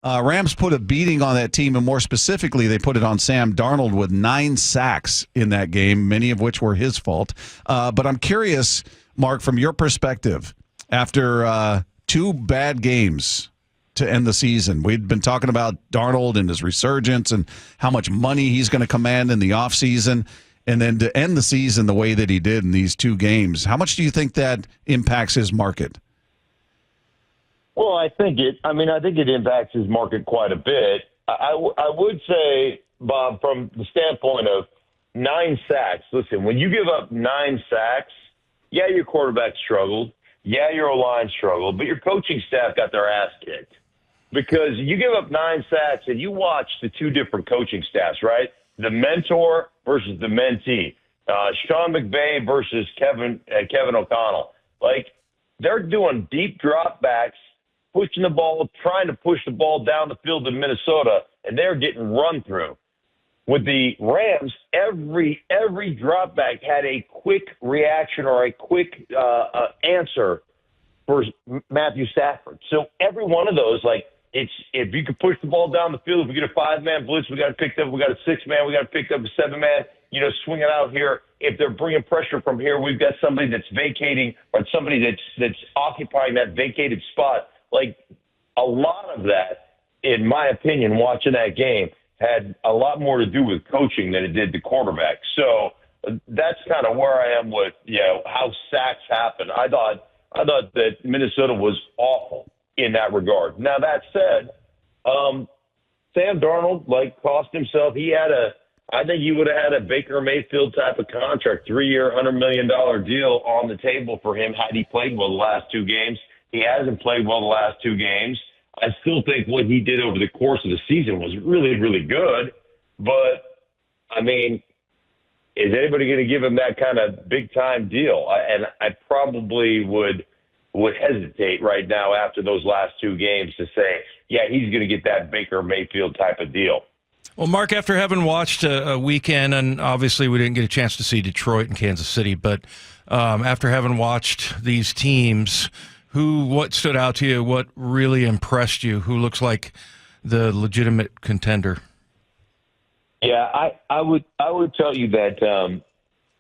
Rams put a beating on that team, and more specifically, they put it on Sam Darnold with 9 sacks in that game, many of which were his fault. But I'm curious, Mark, from your perspective, after 2 bad games to end the season, we'd been talking about Darnold and his resurgence and how much money he's going to command in the offseason, and then to end the season the way that he did in these 2 games, how much do you think that impacts his market? Well, I think it impacts his market quite a bit. I would say, Bob, from the standpoint of 9 sacks, listen, when you give up 9 sacks, yeah, your quarterback struggled. Yeah, your O-line struggled, but your coaching staff got their ass kicked. Because you give up 9 sacks and you watch the 2 different coaching staffs, right? The mentor versus the mentee. Sean McVay versus Kevin O'Connell. Like, they're doing deep drop backs, pushing the ball, trying to push the ball down the field in Minnesota, and they're getting run through. With the Rams, every drop back had a quick reaction or a quick answer for Matthew Stafford. So every one of those, like, if you could push the ball down the field, if we get a 5-man blitz, we got to pick up. We got a 6-man, we got to pick up a 7-man. Swing it out here. If they're bringing pressure from here, we've got somebody that's vacating or somebody that's occupying that vacated spot. Like, a lot of that, in my opinion, watching that game, had a lot more to do with coaching than it did the quarterback. So that's kind of where I am with, how sacks happen. I thought that Minnesota was awful in that regard. Now, that said, Sam Darnold, cost himself. I think he would have had a Baker Mayfield type of contract, 3-year, $100 million deal on the table for him had he played well the last 2 games. He hasn't played well the last 2 games. I still think what he did over the course of the season was really, really good. But, I mean, is anybody going to give him that kind of big-time deal? And I probably would hesitate right now after those last 2 games to say, yeah, he's going to get that Baker Mayfield type of deal. Well, Mark, after having watched a weekend, and obviously we didn't get a chance to see Detroit and Kansas City, but after having watched these teams, what stood out to you? What really impressed you? Who looks like the legitimate contender? Yeah, I would tell you that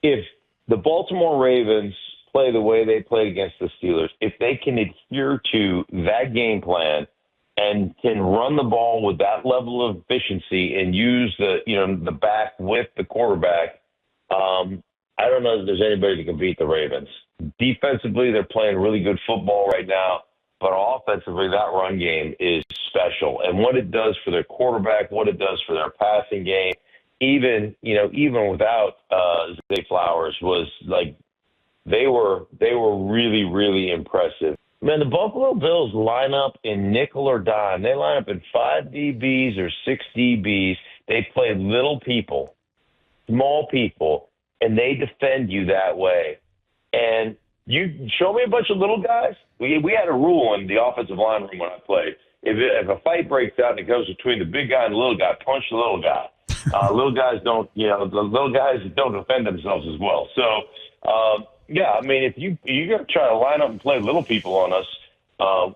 if the Baltimore Ravens play the way they played against the Steelers, if they can adhere to that game plan and can run the ball with that level of efficiency and use the back with the quarterback, I don't know if there's anybody that can beat the Ravens. Defensively, they're playing really good football right now, but offensively, that run game is special. And what it does for their quarterback, what it does for their passing game, even without Zay Flowers, was like they were really, really impressive. Man, the Buffalo Bills line up in nickel or dime. They line up in 5 DBs or 6 DBs. They play little people, small people, and they defend you that way. And you show me a bunch of little guys. We had a rule in the offensive line room when I played. If a fight breaks out and it goes between the big guy and the little guy, punch the little guy. Little guys don't, the little guys don't defend themselves as well. So, yeah, I mean, if you're going to try to line up and play little people on us,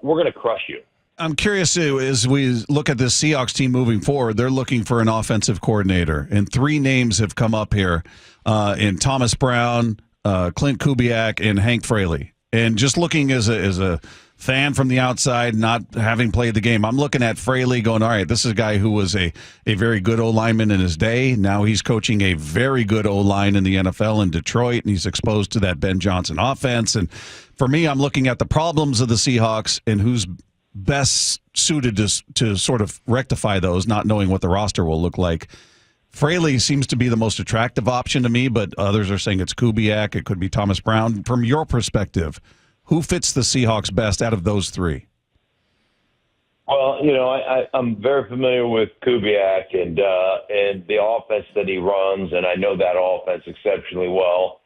we're going to crush you. I'm curious, as we look at this Seahawks team moving forward, they're looking for an offensive coordinator, and 3 names have come up here in Thomas Brown, Klint Kubiak, and Hank Fraley. And just looking as a fan from the outside, not having played the game, I'm looking at Fraley going, all right, this is a guy who was a very good O-lineman in his day. Now he's coaching a very good O-line in the NFL in Detroit, and he's exposed to that Ben Johnson offense. And for me, I'm looking at the problems of the Seahawks and who's best suited to sort of rectify those, not knowing what the roster will look like. Fraley seems to be the most attractive option to me, but others are saying it's Kubiak. It could be Thomas Brown. From your perspective, who fits the Seahawks best out of those 3? Well, I'm very familiar with Kubiak and the offense that he runs, and I know that offense exceptionally well.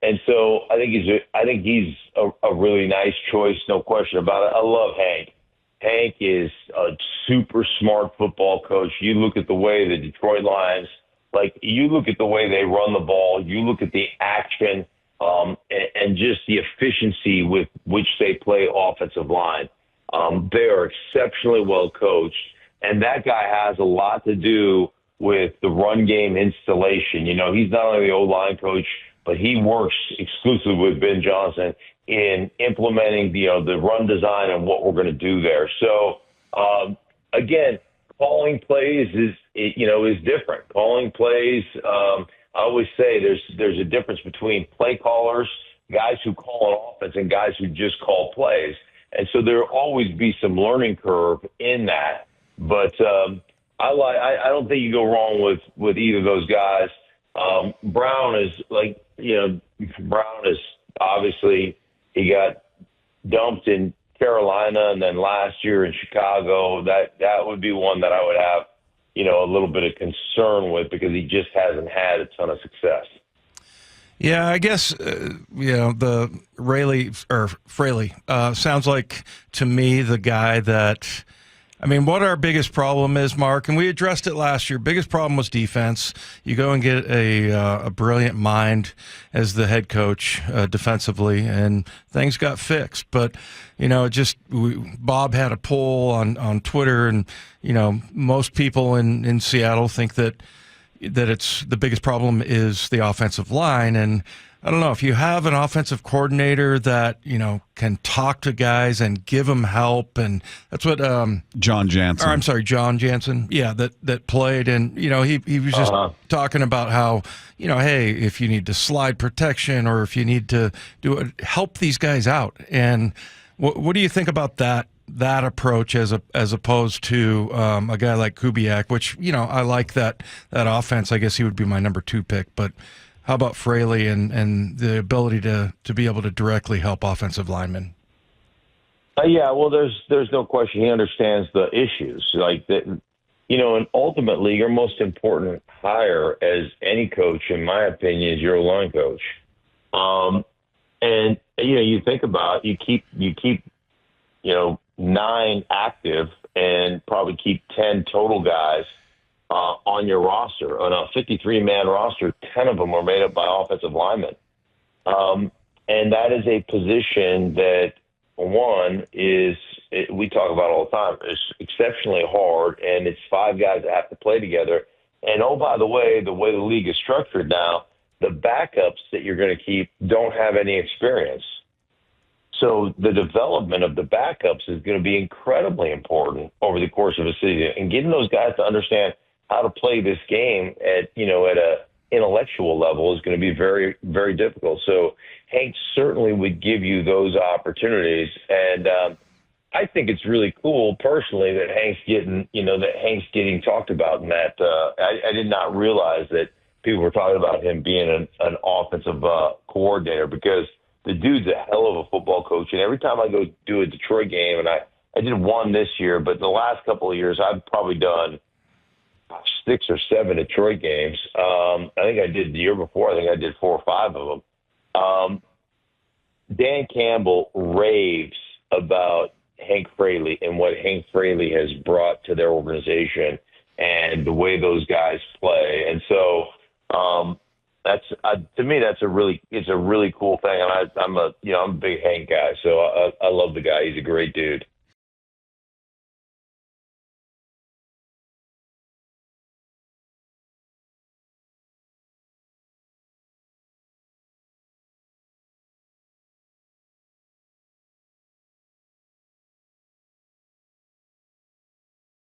And so I think he's a really nice choice, no question about it. I love Hank. Hank is a super smart football coach. You look at the way the Detroit Lions, you look at the way they run the ball, you look at the action, and just the efficiency with which they play offensive line. They are exceptionally well coached, and that guy has a lot to do with the run game installation. You know, he's not only the O-line coach, but he works exclusively with Ben Johnson in implementing, the run design and what we're going to do there. So, again, calling plays is different. Calling plays, I always say there's a difference between play callers, guys who call an offense, and guys who just call plays. And so there'll always be some learning curve in that. But I don't think you go wrong with either of those guys. Brown is Brown is obviously, he got dumped in Carolina, and then last year in Chicago. That would be one that I would have, a little bit of concern with, because he just hasn't had a ton of success. Yeah, I guess the Fraley sounds like to me the guy that. I mean, what our biggest problem is, Mark, and we addressed it last year. Biggest problem was defense. You go and get a brilliant mind as the head coach defensively, and things got fixed. But Bob had a poll on Twitter, and most people in Seattle think that it's the biggest problem is the offensive line. And I don't know, if you have an offensive coordinator that, can talk to guys and give them help, and that's what John Jansen, yeah, that played, and he was just talking about how, hey, if you need to slide protection, or if you need to do it, help these guys out. And what do you think about that approach as opposed to a guy like Kubiak, which I like that offense. I guess he would be my number 2 pick, but how about Fraley and the ability to be able to directly help offensive linemen? Yeah, well, there's no question he understands the issues. Like that, and ultimately your most important hire as any coach, in my opinion, is your line coach. And you think about you keep 9 active and probably keep 10 total guys on your roster. On a 53-man roster, 10 of them are made up by offensive linemen. And that is a position that, we talk about all the time. It's exceptionally hard, and it's 5 guys that have to play together. And, oh, by the way the league is structured now, the backups that you're going to keep don't have any experience. So the development of the backups is going to be incredibly important over the course of a season, and getting those guys to understand how to play this game at a intellectual level is going to be very, very difficult. So Hank certainly would give you those opportunities. And I think it's really cool personally that Hank's getting talked about, and that I did not realize that people were talking about him being an offensive coordinator, because the dude's a hell of a football coach. And every time I go do a Detroit game, and I did one this year, but the last couple of years I've probably done 6 or 7 Detroit games. I think I did the year before. I think I did 4 or 5 of them. Dan Campbell raves about Hank Fraley and what Hank Fraley has brought to their organization and the way those guys play. And so to me, it's a really cool thing. And I'm a big Hank guy, so I love the guy. He's a great dude.